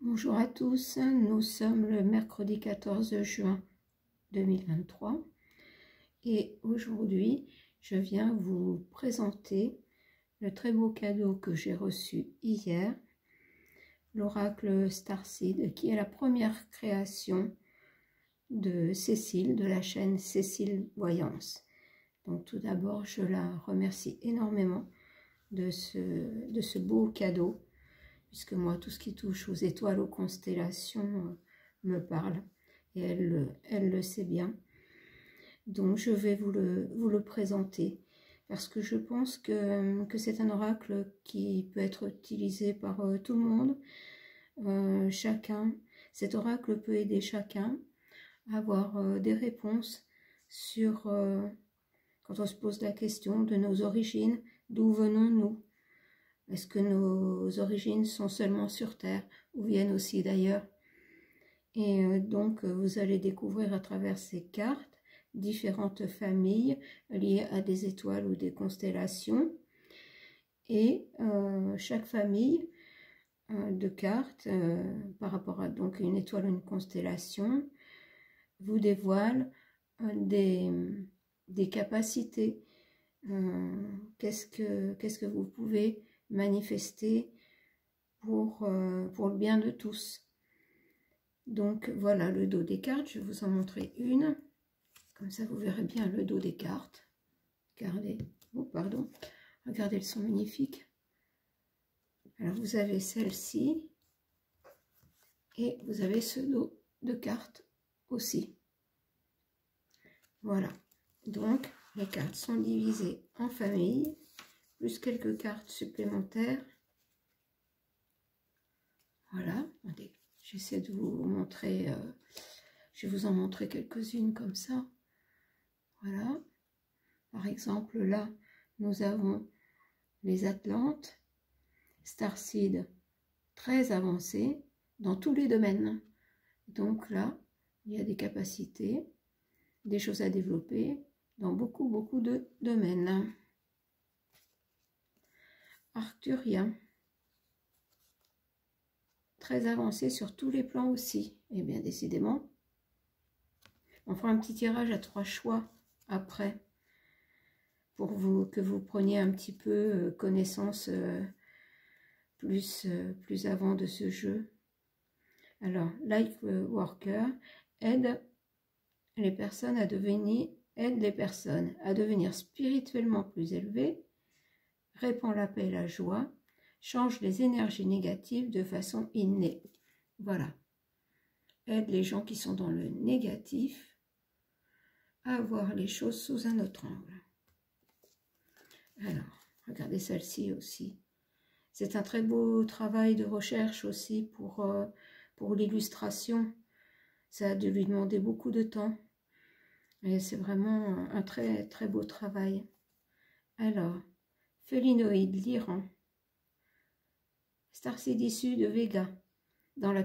Bonjour à tous, nous sommes le mercredi 14 juin 2023 et aujourd'hui je viens vous présenter le très beau cadeau que j'ai reçu hier, l'oracle Starseed, qui est la première création de Cécile, de la chaîne Cécile Voyance. Donc tout d'abord je la remercie énormément de ce beau cadeau, puisque moi, tout ce qui touche aux étoiles, aux constellations, me parle, et elle le sait bien. Donc, je vais vous le présenter, parce que je pense que c'est un oracle qui peut être utilisé par tout le monde, chacun. Cet oracle peut aider chacun à avoir des réponses sur, quand on se pose la question de nos origines, d'où venons-nous? Est-ce que nos origines sont seulement sur Terre ou viennent aussi d'ailleurs? Et donc, vous allez découvrir à travers ces cartes différentes familles liées à des étoiles ou des constellations. Et chaque famille de cartes, par rapport à donc une étoile ou une constellation, vous dévoile des capacités. Qu'est-ce que vous pouvez manifester pour le bien de tous. Donc voilà le dos des cartes, je vais vous en montrer une, comme ça vous verrez bien le dos des cartes. Regardez, oh pardon, regardez, elles sont magnifiques. Alors vous avez celle-ci et vous avez ce dos de cartes aussi. Voilà, donc les cartes sont divisées en familles, plus quelques cartes supplémentaires. Voilà, j'essaie de vous montrer, je vais vous en montrer quelques-unes comme ça. Voilà, par exemple là, nous avons les Atlantes, Starseed, très avancé dans tous les domaines. Donc là, il y a des capacités, des choses à développer dans beaucoup de domaines. Arcturien, très avancé sur tous les plans aussi. Et bien décidément, on fera un petit tirage à 3 choix après, pour que vous preniez un petit peu connaissance plus avant de ce jeu. Alors, Light Worker aide les personnes à devenir spirituellement plus élevées, répand la paix et la joie, change les énergies négatives de façon innée. Voilà. Aide les gens qui sont dans le négatif à voir les choses sous un autre angle. Alors, regardez celle-ci aussi. C'est un très beau travail de recherche aussi pour l'illustration. Ça a dû lui demander beaucoup de temps. Et c'est vraiment un très beau travail. Alors, Félinoïde, l'Iran. Starseed issu de Vega, dans la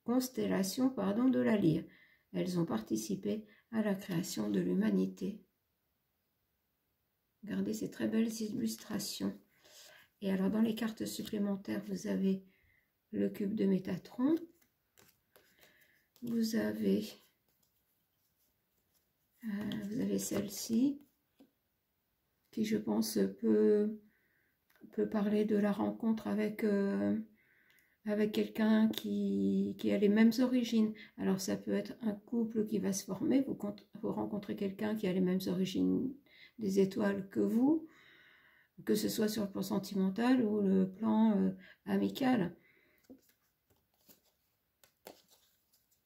constellation de la Lyre. Elles ont participé à la création de l'humanité. Regardez ces très belles illustrations. Et alors dans les cartes supplémentaires, vous avez le cube de Métatron. Vous avez celle-ci, qui je pense peut parler de la rencontre avec quelqu'un qui a les mêmes origines. Alors ça peut être un couple qui va se former, vous rencontrez quelqu'un qui a les mêmes origines des étoiles que vous, que ce soit sur le plan sentimental ou le plan amical.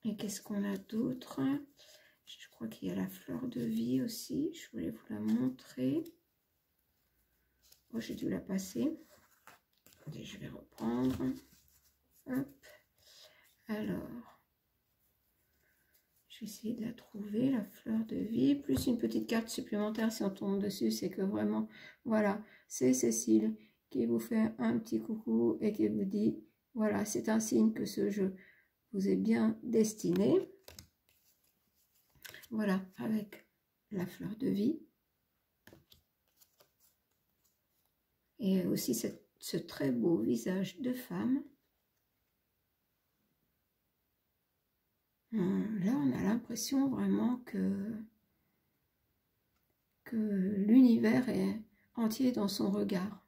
Et qu'est-ce qu'on a d'autre? Je crois qu'il y a la fleur de vie aussi, je voulais vous la montrer. Oh, j'ai dû la passer. Attendez, je vais reprendre. Hop. Alors, je vais essayer de la trouver, la fleur de vie, plus une petite carte supplémentaire si on tombe dessus, c'est que vraiment, voilà, c'est Cécile qui vous fait un petit coucou et qui vous dit, voilà, c'est un signe que ce jeu vous est bien destiné. Voilà, avec la fleur de vie. Et aussi ce très beau visage de femme. Là, on a l'impression vraiment que l'univers est entier dans son regard.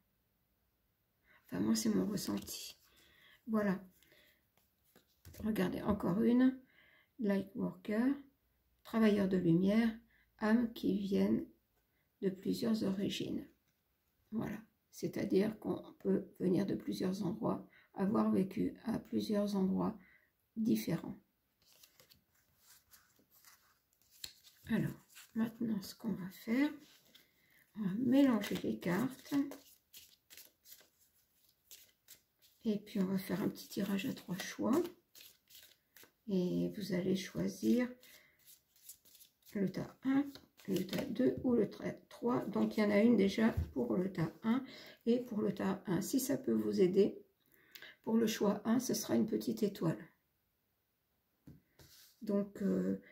Enfin, moi, c'est mon ressenti. Voilà. Regardez, encore une. Lightworker, travailleur de lumière, âmes qui viennent de plusieurs origines. Voilà. C'est-à-dire qu'on peut venir de plusieurs endroits, avoir vécu à plusieurs endroits différents. Alors, maintenant, ce qu'on va faire, on va mélanger les cartes. Et puis, on va faire un petit tirage à 3 choix. Et vous allez choisir le tas 1, le tas 2 ou le tas 3. Donc, il y en a une déjà pour le tas 1 et pour le tas 1. Si ça peut vous aider, pour le choix 1, ce sera une petite étoile. Donc,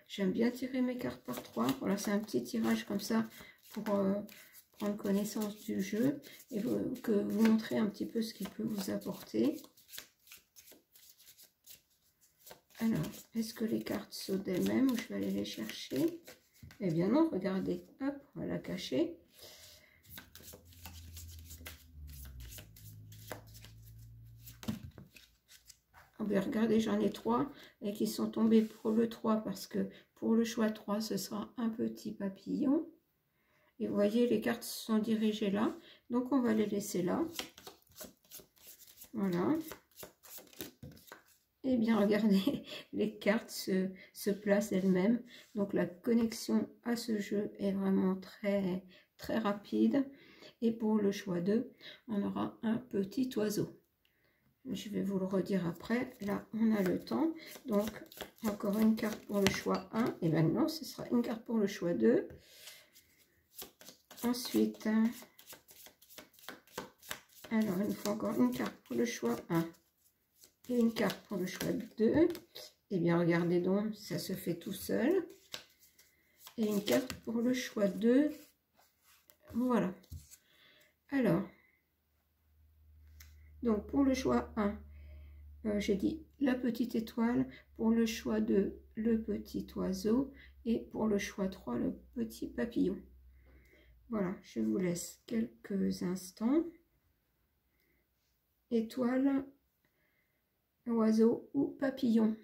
j'aime bien tirer mes cartes par 3. Voilà, c'est un petit tirage comme ça pour prendre connaissance du jeu et que vous montrer un petit peu ce qu'il peut vous apporter. Alors, est-ce que les cartes sautent d'elles-mêmes ou je vais aller les chercher? Eh bien non, regardez. Hop, on va la cacher. Oh bien, regardez, j'en ai 3 et qui sont tombés pour le 3 parce que pour le choix 3, ce sera un petit papillon. Et vous voyez, les cartes sont dirigées là. Donc, on va les laisser là. Voilà. Eh bien, regardez, les cartes se placent elles-mêmes. Donc, la connexion à ce jeu est vraiment très, très rapide. Et pour le choix 2, on aura un petit oiseau. Je vais vous le redire après. Là, on a le temps. Donc, encore une carte pour le choix 1. Et maintenant, ce sera une carte pour le choix 2. Ensuite, alors, il nous faut encore une carte pour le choix 1. Et une carte pour le choix 2. Et bien, regardez donc, ça se fait tout seul. Et une carte pour le choix 2. Voilà. Alors, donc pour le choix 1, j'ai dit la petite étoile. Pour le choix 2, le petit oiseau. Et pour le choix 3, le petit papillon. Voilà, je vous laisse quelques instants. Étoile, oiseau ou papillon.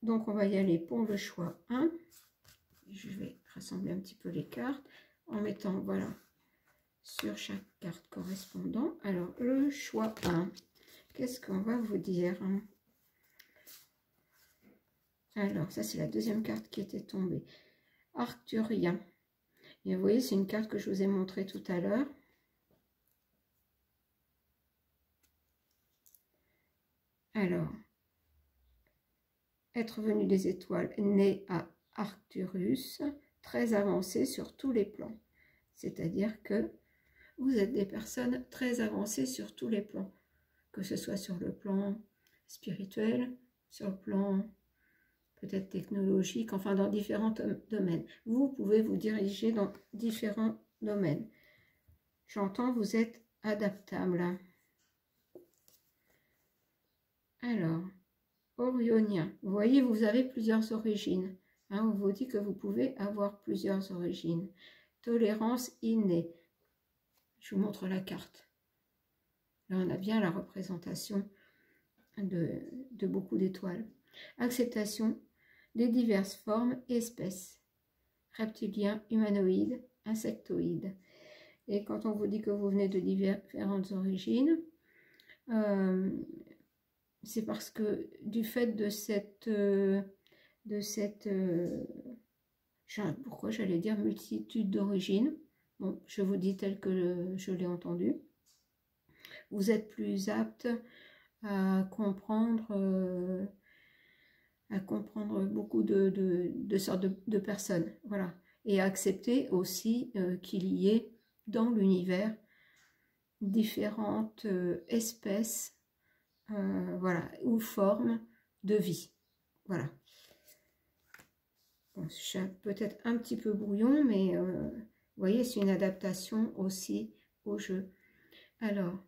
Donc, on va y aller pour le choix 1. Je vais rassembler un petit peu les cartes en mettant, voilà, sur chaque carte correspondant. Alors, le choix 1, qu'est-ce qu'on va vous dire? Alors, ça, c'est la deuxième carte qui était tombée. Arcturien. Et vous voyez, c'est une carte que je vous ai montrée tout à l'heure. Alors, être venu des étoiles, né à Arcturus, très avancé sur tous les plans. C'est-à-dire que vous êtes des personnes très avancées sur tous les plans, que ce soit sur le plan spirituel, sur le plan peut-être technologique, enfin dans différents domaines. Vous pouvez vous diriger dans différents domaines. J'entends, vous êtes adaptable. Alors, Orionien, vous voyez, vous avez plusieurs origines. Hein, on vous dit que vous pouvez avoir plusieurs origines. Tolérance innée. Je vous montre la carte. Là, on a bien la représentation de beaucoup d'étoiles. Acceptation des diverses formes et espèces. Reptiliens, humanoïdes, insectoïdes. Et quand on vous dit que vous venez de différentes origines, c'est parce que du fait de pourquoi j'allais dire multitude d'origines, bon, je vous dis tel que je l'ai entendu, vous êtes plus apte à comprendre beaucoup de sortes de personnes, voilà, et à accepter aussi qu'il y ait dans l'univers différentes espèces, voilà, ou formes de vie, voilà. Bon, c'est peut-être un petit peu brouillon, mais vous voyez, c'est une adaptation aussi au jeu. Alors,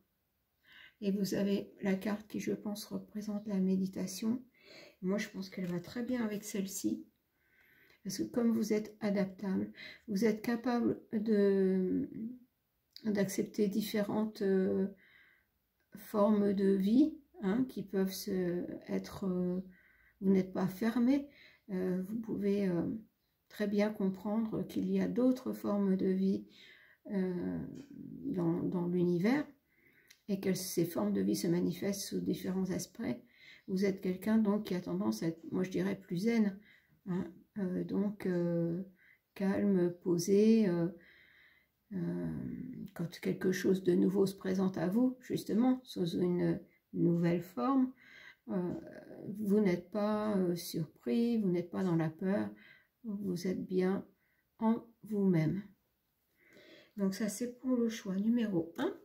Et vous avez la carte qui, je pense, représente la méditation. Moi, je pense qu'elle va très bien avec celle-ci. Parce que comme vous êtes adaptable, vous êtes capable d'accepter différentes formes de vie hein, qui peuvent être... vous n'êtes pas fermé. Vous pouvez très bien comprendre qu'il y a d'autres formes de vie dans l'univers et que ces formes de vie se manifestent sous différents aspects. Vous êtes quelqu'un donc qui a tendance à être, moi je dirais, plus zen, hein, donc calme, posé, quand quelque chose de nouveau se présente à vous, justement, sous une nouvelle forme, vous n'êtes pas surpris, vous n'êtes pas dans la peur, vous êtes bien en vous-même. Donc ça c'est pour le choix numéro 1.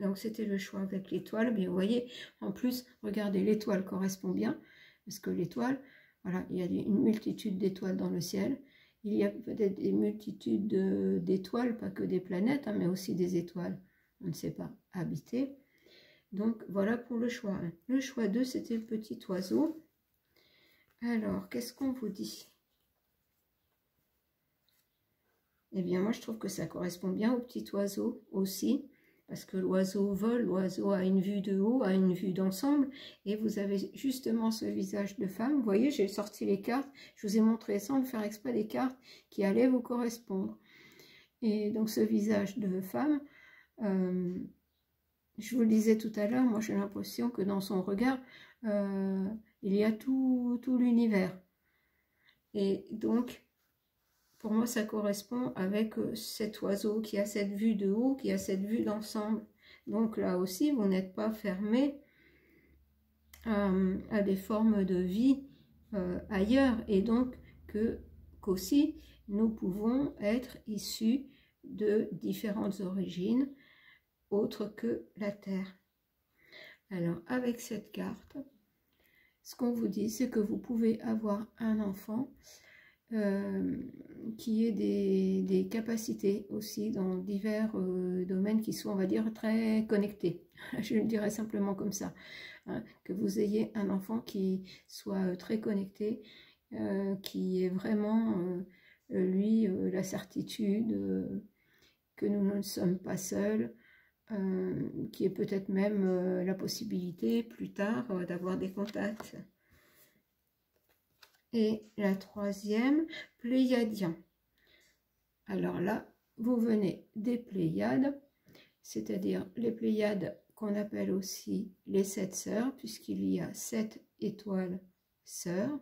Donc c'était le choix avec l'étoile. Bien vous voyez, en plus, regardez, l'étoile correspond bien, parce que l'étoile, voilà, il y a une multitude d'étoiles dans le ciel. Il y a peut-être des multitudes d'étoiles, pas que des planètes, hein, mais aussi des étoiles, on ne sait pas, habitées. Donc voilà pour le choix 1. Le choix 2, c'était le petit oiseau. Alors, qu'est-ce qu'on vous dit? Eh bien, moi, je trouve que ça correspond bien au petit oiseau aussi, parce que l'oiseau vole, l'oiseau a une vue de haut, a une vue d'ensemble, et vous avez justement ce visage de femme. Vous voyez, j'ai sorti les cartes, je vous ai montré sans le faire exprès des cartes qui allaient vous correspondre. Et donc, ce visage de femme, je vous le disais tout à l'heure, moi j'ai l'impression que dans son regard, il y a tout l'univers. Et donc, pour moi, ça correspond avec cet oiseau qui a cette vue de haut, qui a cette vue d'ensemble. Donc là aussi, vous n'êtes pas fermé à des formes de vie ailleurs. Et donc, qu'aussi, nous pouvons être issus de différentes origines, autres que la Terre. Alors, avec cette carte, ce qu'on vous dit, c'est que vous pouvez avoir un enfant qui ait des capacités aussi dans divers domaines qui sont, on va dire, très connectés. Je le dirais simplement comme ça. Hein, que vous ayez un enfant qui soit très connecté, qui ait vraiment, lui, la certitude que nous ne sommes pas seuls, qui ait peut-être même la possibilité plus tard d'avoir des contacts. Et la troisième, Pléiadien. Alors là, vous venez des Pléiades, c'est-à-dire les Pléiades qu'on appelle aussi les 7 sœurs, puisqu'il y a 7 étoiles sœurs.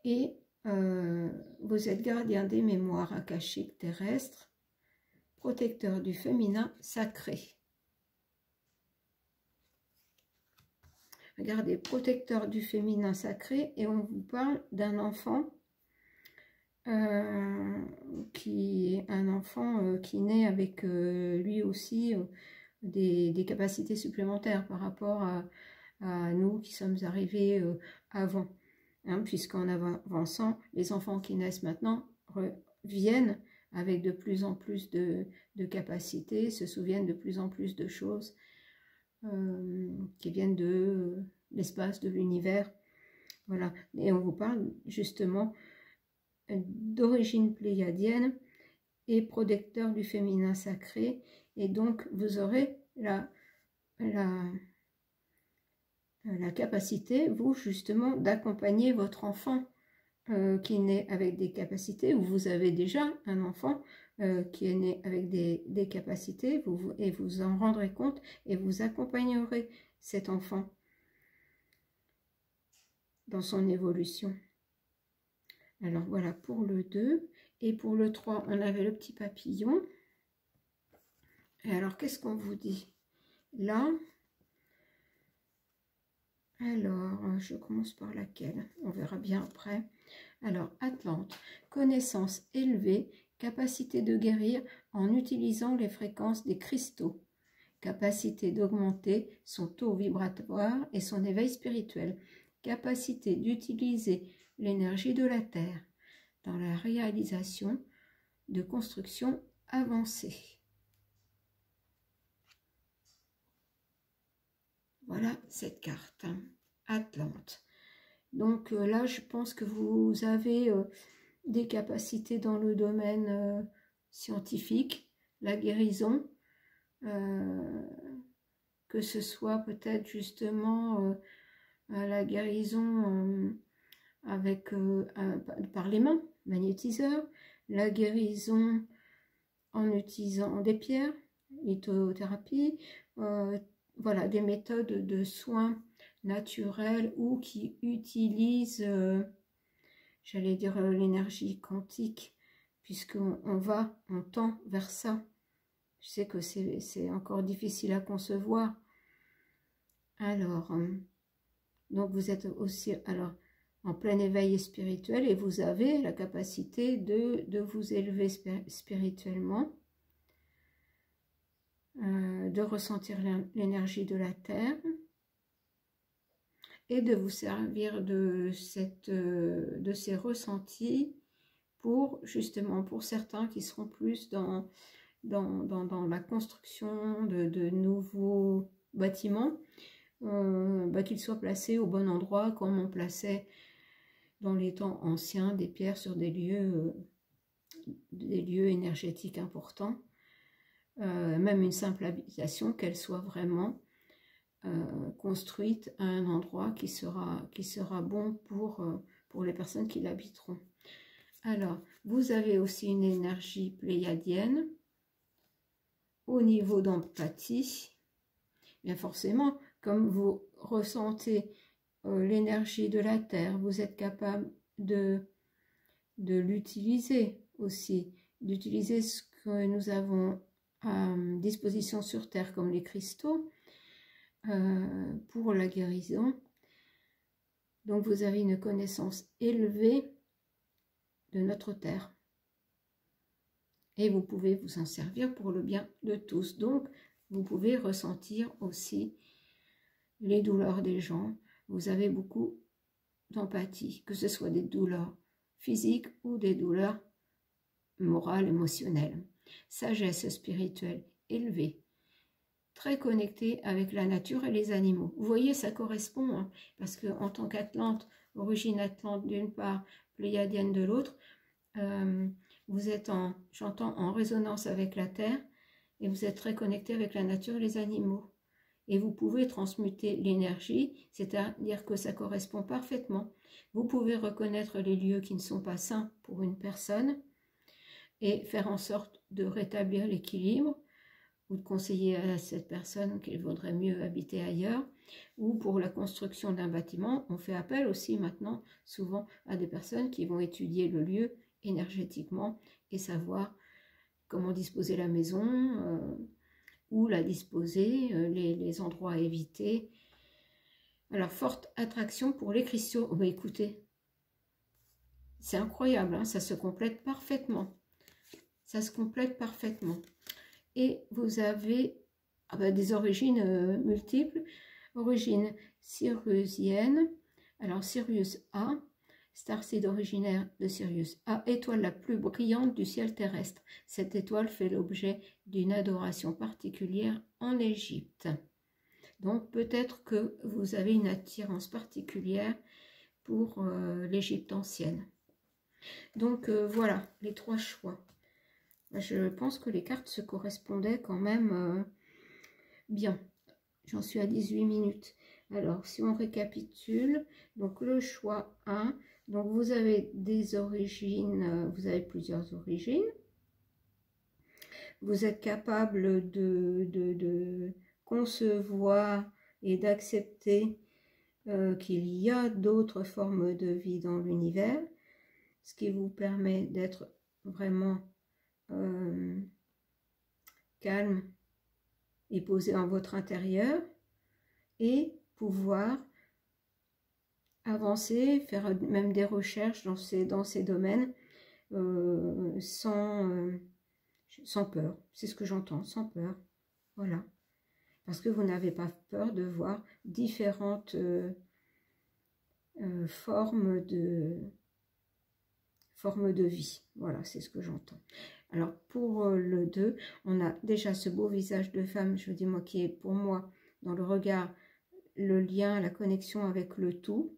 Et vous êtes gardien des mémoires akashiques terrestres, protecteur du féminin sacré. Regardez, protecteur du féminin sacré, et on vous parle d'un enfant qui est un enfant qui naît avec lui aussi des capacités supplémentaires par rapport à nous qui sommes arrivés avant. Hein, puisqu'en avançant, les enfants qui naissent maintenant reviennent avec de plus en plus de capacités, se souviennent de plus en plus de choses qui viennent de l'espace, de l'univers. Voilà. Et on vous parle justement d'origine pléiadienne et protecteur du féminin sacré. Et donc, vous aurez la capacité, vous, justement, d'accompagner votre enfant qui est né avec des capacités, ou vous avez déjà un enfant qui est né avec des capacités, et vous en rendrez compte et vous accompagnerez cet enfant dans son évolution. Alors voilà pour le 2. Et pour le 3, on avait le petit papillon. Et alors, qu'est-ce qu'on vous dit là? Alors, je commence par laquelle? On verra bien après. Alors, Atlante, connaissance élevée, capacité de guérir en utilisant les fréquences des cristaux, capacité d'augmenter son taux vibratoire et son éveil spirituel, capacité d'utiliser l'énergie de la Terre dans la réalisation de constructions avancées. Voilà cette carte, Atlante. Donc là, je pense que vous avez des capacités dans le domaine scientifique, la guérison, que ce soit peut-être justement la guérison avec par les mains, magnétiseur, la guérison en utilisant des pierres, lithothérapie, voilà, des méthodes de soins naturels ou qui utilisent, j'allais dire, l'énergie quantique, puisqu'on on tend vers ça. Je sais que c'est encore difficile à concevoir. Alors, donc vous êtes aussi en plein éveil spirituel et vous avez la capacité de vous élever spirituellement, de ressentir l'énergie de la terre et de vous servir de ces ressentis pour justement pour certains qui seront plus dans la construction de nouveaux bâtiments, qu'ils soient placés au bon endroit comme on plaçait dans les temps anciens des pierres sur des lieux énergétiques importants, même une simple habitation, qu'elle soit vraiment construite à un endroit qui sera bon pour les personnes qui l'habiteront. Alors, vous avez aussi une énergie pléiadienne au niveau d'empathie. Bien forcément, comme vous ressentez l'énergie de la Terre, vous êtes capable de l'utiliser aussi, d'utiliser ce que nous avons à disposition sur Terre, comme les cristaux, pour la guérison. Donc vous avez une connaissance élevée de notre Terre. Et vous pouvez vous en servir pour le bien de tous. Donc, vous pouvez ressentir aussi les douleurs des gens. Vous avez beaucoup d'empathie, que ce soit des douleurs physiques ou des douleurs morales, émotionnelles. Sagesse spirituelle élevée, très connectée avec la nature et les animaux. Vous voyez, ça correspond, hein, parce qu'en tant qu'Atlante, origine Atlante d'une part, pléiadienne de l'autre, vous êtes j'entends, en résonance avec la terre et vous êtes très connecté avec la nature et les animaux. Et vous pouvez transmuter l'énergie, c'est-à-dire que ça correspond parfaitement. Vous pouvez reconnaître les lieux qui ne sont pas sains pour une personne et faire en sorte de rétablir l'équilibre ou de conseiller à cette personne qu'il vaudrait mieux habiter ailleurs. Ou pour la construction d'un bâtiment, on fait appel aussi maintenant souvent à des personnes qui vont étudier le lieu énergétiquement et savoir comment disposer la maison, où la disposer, les endroits à éviter. Alors, forte attraction pour les cristaux. Oh, bah, écoutez, c'est incroyable, hein, ça se complète parfaitement. Ça se complète parfaitement. Et vous avez des origines multiples. Origine sirusienne. Alors, Sirius A, Starseed originaire de Sirius A, étoile la plus brillante du ciel terrestre. Cette étoile fait l'objet d'une adoration particulière en Égypte. Donc peut-être que vous avez une attirance particulière pour l'Égypte ancienne. Donc voilà, les 3 choix. Je pense que les cartes se correspondaient quand même bien. J'en suis à 18 minutes. Alors, si on récapitule, donc le choix 1, donc vous avez des origines, vous avez plusieurs origines. Vous êtes capable de concevoir et d'accepter qu'il y a d'autres formes de vie dans l'univers, ce qui vous permet d'être vraiment calme et posé en votre intérieur et pouvoir avancer, faire même des recherches dans ces domaines sans peur. C'est ce que j'entends, sans peur. Voilà. Parce que vous n'avez pas peur de voir différentes formes de vie. Voilà, c'est ce que j'entends. Alors, pour le 2, on a déjà ce beau visage de femme, je dis moi, qui est pour moi, dans le regard, le lien, la connexion avec le tout.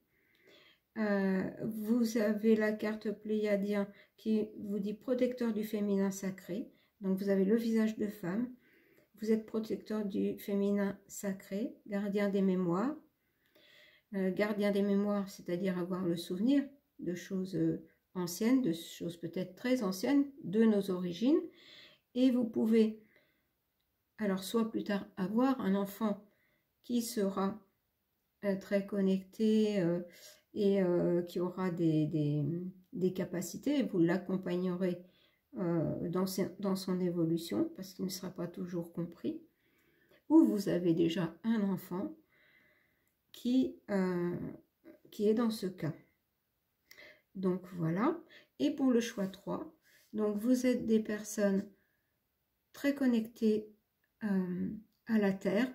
Vous avez la carte Pléiadien qui vous dit protecteur du féminin sacré. Donc vous avez le visage de femme. Vous êtes protecteur du féminin sacré, gardien des mémoires. Gardien des mémoires, c'est-à-dire avoir le souvenir de choses anciennes, de choses peut-être très anciennes, de nos origines. Et vous pouvez, alors soit plus tard, avoir un enfant qui sera très connecté et qui aura des capacités, et vous l'accompagnerez dans son évolution, parce qu'il ne sera pas toujours compris. Ou vous avez déjà un enfant qui est dans ce cas. Donc voilà. Et pour le choix 3, donc vous êtes des personnes très connectées à la Terre,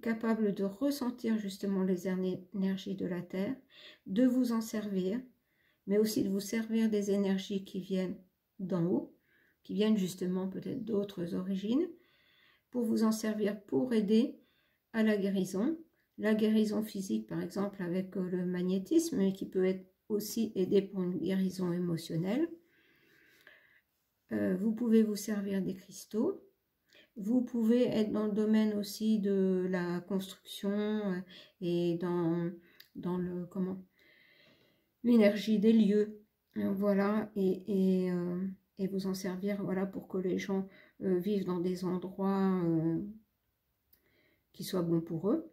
capables de ressentir justement les énergies de la Terre, de vous en servir, mais aussi de vous servir des énergies qui viennent d'en haut, qui viennent justement peut-être d'autres origines, pour vous en servir pour aider à la guérison physique par exemple avec le magnétisme, mais qui peut être aussi aider pour une guérison émotionnelle. Vous pouvez vous servir des cristaux. Vous pouvez être dans le domaine aussi de la construction et dans le l'énergie des lieux, voilà, et vous en servir, voilà, pour que les gens vivent dans des endroits qui soient bons pour eux.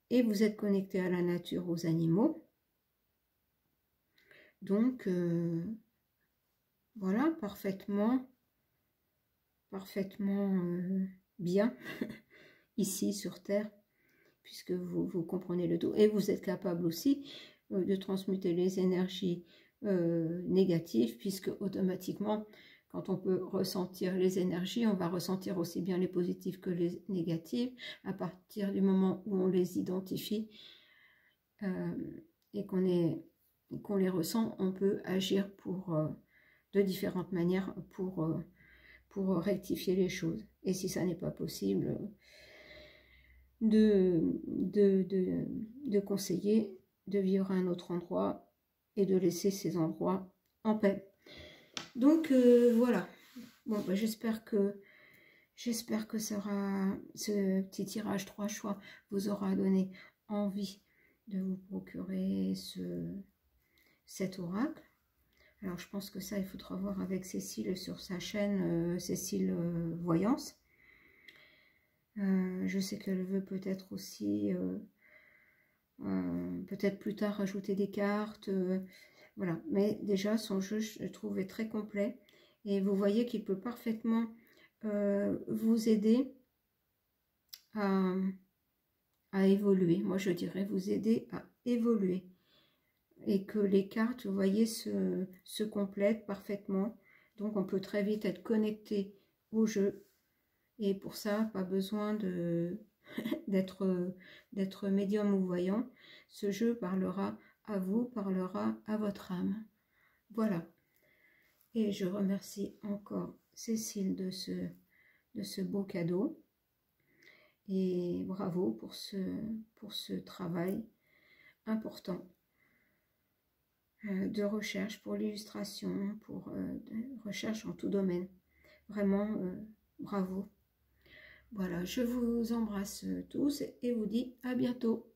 Et vous êtes connecté à la nature, aux animaux. Donc voilà, parfaitement bien ici sur Terre, puisque vous comprenez le tout. Et vous êtes capable aussi de transmuter les énergies négatives, puisque automatiquement, quand on peut ressentir les énergies, on va ressentir aussi bien les positives que les négatives, à partir du moment où on les identifie et qu'on les ressent, on peut agir de différentes manières pour rectifier les choses. Et si ça n'est pas possible, de conseiller de vivre à un autre endroit et de laisser ces endroits en paix. Donc voilà. Bon, bah, j'espère que ce petit tirage 3 choix vous aura donné envie de vous procurer cet oracle. Alors je pense que ça, il faudra voir avec Cécile sur sa chaîne, Cécile Voyance. Je sais qu'elle veut peut-être aussi, peut-être plus tard, rajouter des cartes. Voilà, mais déjà son jeu, je trouve, est très complet. Et vous voyez qu'il peut parfaitement vous aider à évoluer. Moi, je dirais vous aider à évoluer. Et que les cartes, vous voyez, se complètent parfaitement. Donc, on peut très vite être connecté au jeu. Et pour ça, pas besoin d'être médium ou voyant. Ce jeu parlera à vous, parlera à votre âme. Voilà. Et je remercie encore Cécile de ce beau cadeau. Et bravo pour ce travail important de recherche pour l'illustration, pour de recherche en tout domaine. Vraiment, bravo. Voilà, je vous embrasse tous et vous dis à bientôt.